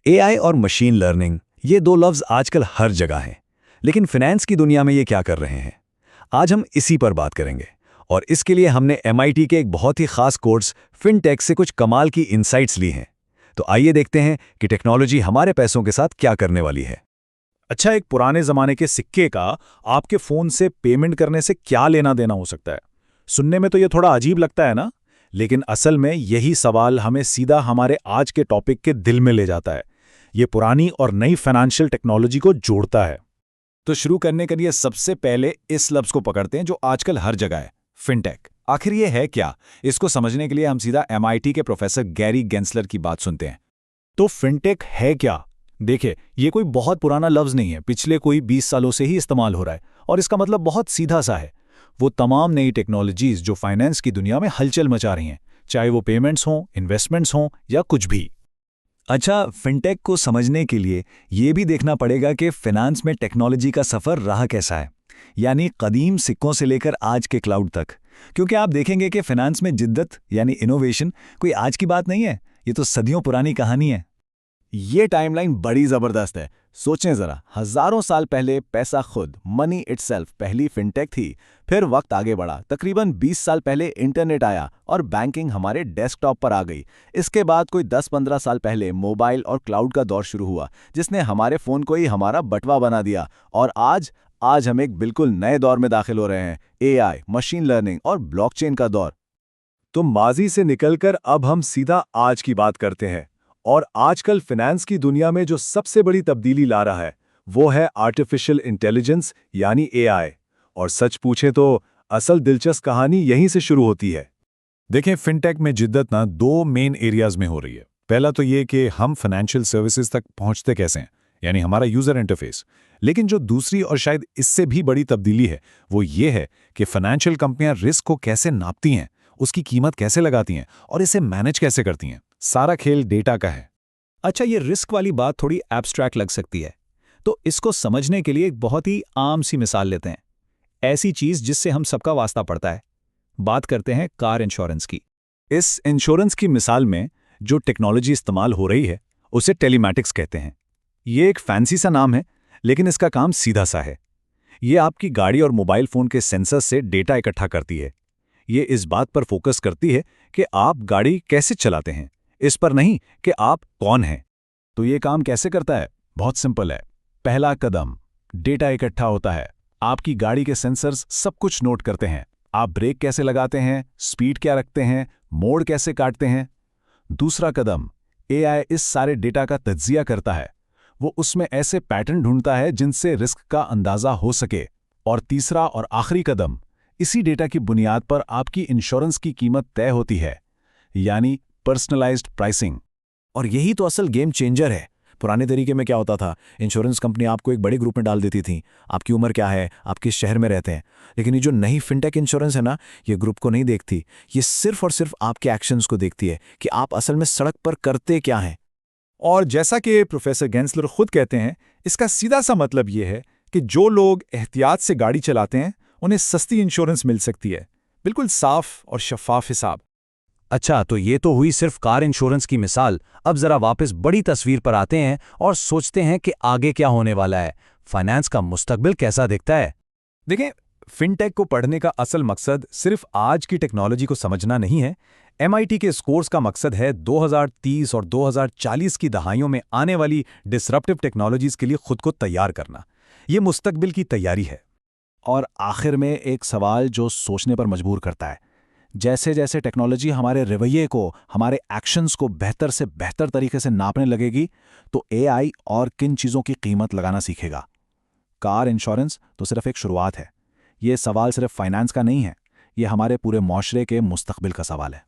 AI और machine learning ये दो लफ्ज़ आजकल हर जगह हैं। लेकिन फाइनेंस की दुनिया में ये क्या कर रहे हैं? आज हम इसी पर बात करेंगे। और इसके लिए हमने एमआईटी के एक बहुत ही खास कोर्स फिनटेक से कुछ कमाल की इंसाइट्स ली हैं। तो आइए देखते हैं कि टेक्नोलॉजी हमारे पैसों के साथ क्या करने वाली है। अच्छा, एक पुराने जमाने के सिक्के का आपके फोन से पेमेंट करने से क्या लेना देना हो सकता है? सुनने में तो ये थोड़ा अजीब लगता है ना, लेकिन असल में यही सवाल हमें सीधा हमारे आज के टॉपिक के दिल में ले जाता है। ये पुरानी और नई फाइनेंशियल टेक्नोलॉजी को जोड़ता है। तो शुरू करने के लिए सबसे पहले इस लफ्ज को पकड़ते हैं जो आजकल हर जगह है, फिनटेक। आखिर ये है क्या? इसको समझने के लिए हम सीधा एमआईटी के प्रोफेसर गैरी गेंसलर की बात सुनते हैं। तो फिनटेक है क्या? देखिए, ये कोई बहुत पुराना लफ्ज नहीं है, पिछले कोई 20 सालों से ही इस्तेमाल हो रहा है और इसका मतलब बहुत सीधा सा है। वो तमाम नई टेक्नोलॉजीज जो फाइनेंस की दुनिया में हलचल मचा रही हैं, चाहे वो पेमेंट्स हों, इन्वेस्टमेंट्स हों या कुछ भी। अच्छा, फिनटेक को समझने के लिए ये भी देखना पड़ेगा कि फाइनेंस में टेक्नोलॉजी का सफ़र रहा कैसा है, यानी कदीम सिक्कों से लेकर आज के क्लाउड तक। क्योंकि आप देखेंगे कि फाइनेंस में जिद्दत यानी इनोवेशन कोई आज की बात नहीं है, ये तो सदियों पुरानी कहानी है। ये टाइमलाइन बड़ी जबरदस्त है। सोचें जरा, हजारों साल पहले पैसा खुद, मनी इटसेल्फ पहली फिनटेक थी। फिर वक्त आगे बढ़ा, तकरीबन 20 साल पहले इंटरनेट आया और बैंकिंग हमारे डेस्कटॉप पर आ गई। इसके बाद कोई 10-15 साल पहले मोबाइल और क्लाउड का दौर शुरू हुआ, जिसने हमारे फ़ोन को ही हमारा बटवा बना दिया। और आज हम एक बिल्कुल नए दौर में दाखिल हो रहे हैं, एआई, मशीन लर्निंग और ब्लॉकचेन का दौर। तो माजी से निकलकर अब हम सीधा आज की बात करते हैं। और आजकल फाइनेंस की दुनिया में जो सबसे बड़ी तब्दीली ला रहा है वो है आर्टिफिशियल इंटेलिजेंस यानी एआई। और सच पूछें तो असल दिलचस्प कहानी यहीं से शुरू होती है। देखें, फिनटेक में जिद्दत ना दो मेन एरियाज में हो रही है। पहला तो ये कि हम फाइनेंशियल सर्विसेज तक पहुंचते कैसे हैं, यानी हमारा यूजर इंटरफेस। लेकिन जो दूसरी और शायद इससे भी बड़ी तब्दीली है वो ये है कि फाइनेंशियल कंपनियां रिस्क को कैसे नापती हैं, उसकी कीमत कैसे लगाती हैं और इसे मैनेज कैसे करती हैं। सारा खेल डेटा का है। अच्छा, ये रिस्क वाली बात थोड़ी एब्स्ट्रैक्ट लग सकती है, तो इसको समझने के लिए एक बहुत ही आम सी मिसाल लेते हैं, ऐसी चीज जिससे हम सबका वास्ता पड़ता है। बात करते हैं कार इंश्योरेंस की। इस इंश्योरेंस की मिसाल में जो टेक्नोलॉजी इस्तेमाल हो रही है उसे टेलीमैटिक्स कहते हैं। ये एक फैंसी सा नाम है, लेकिन इसका काम सीधा सा है। ये आपकी गाड़ी और मोबाइल फोन के सेंसर से डेटा इकट्ठा करती है। ये इस बात पर फोकस करती है कि आप गाड़ी कैसे चलाते हैं, इस पर नहीं कि आप कौन हैं। तो ये काम कैसे करता है? बहुत सिंपल है। पहला कदम, डेटा इकट्ठा होता है। आपकी गाड़ी के सेंसर्स सब कुछ नोट करते हैं। आप ब्रेक कैसे लगाते हैं, स्पीड क्या रखते हैं, मोड़ कैसे काटते हैं। दूसरा कदम, एआई इस सारे डेटा का तज्जिया करता है। वो उसमें ऐसे पैटर्न ढूंढता है जिनसे रिस्क का अंदाजा हो सके। और तीसरा और आखिरी कदम, इसी डेटा की बुनियाद पर आपकी इंश्योरेंस की कीमत तय होती है, यानी पर्सनलाइज्ड प्राइसिंग। और यही तो असल गेम चेंजर है। पुराने तरीके में क्या होता था, इंश्योरेंस कंपनी आपको एक बड़े ग्रुप में डाल देती थी, आपकी उम्र क्या है, आप किस शहर में रहते हैं। लेकिन ये जो नई फिनटेक इंश्योरेंस है ना, ये ग्रुप को नहीं देखती, ये सिर्फ और सिर्फ आपके एक्शंस को देखती है कि आप असल में सड़क पर करते क्या हैं। और जैसा कि प्रोफेसर गेंसलर खुद कहते हैं, इसका सीधा सा मतलब ये है कि जो लोग एहतियात से गाड़ी चलाते हैं उन्हें सस्ती इंश्योरेंस मिल सकती है। बिल्कुल साफ और शफाफ हिसाब। अच्छा, तो ये तो हुई सिर्फ कार इंश्योरेंस की मिसाल। अब जरा वापस बड़ी तस्वीर पर आते हैं और सोचते हैं कि आगे क्या होने वाला है, फाइनेंस का मुस्तकबिल कैसा दिखता है। देखें, फिनटेक को पढ़ने का असल मकसद सिर्फ आज की टेक्नोलॉजी को समझना नहीं है। एमआईटी के इस कोर्स का मकसद है 2030 और 2040 की दहाइयों में आने वाली डिसरप्टिव टेक्नोलॉजीज के लिए खुद को तैयार करना। ये मुस्तकबिल की तैयारी है। और आखिर में एक सवाल जो सोचने पर मजबूर करता है, जैसे जैसे टेक्नोलॉजी हमारे रवैये को, हमारे एक्शंस को बेहतर से बेहतर तरीके से नापने लगेगी, तो एआई और किन चीज़ों की कीमत लगाना सीखेगा। कार इंश्योरेंस तो सिर्फ एक शुरुआत है। ये सवाल सिर्फ फाइनेंस का नहीं है, ये हमारे पूरे माशरे के मुस्तकबिल का सवाल है।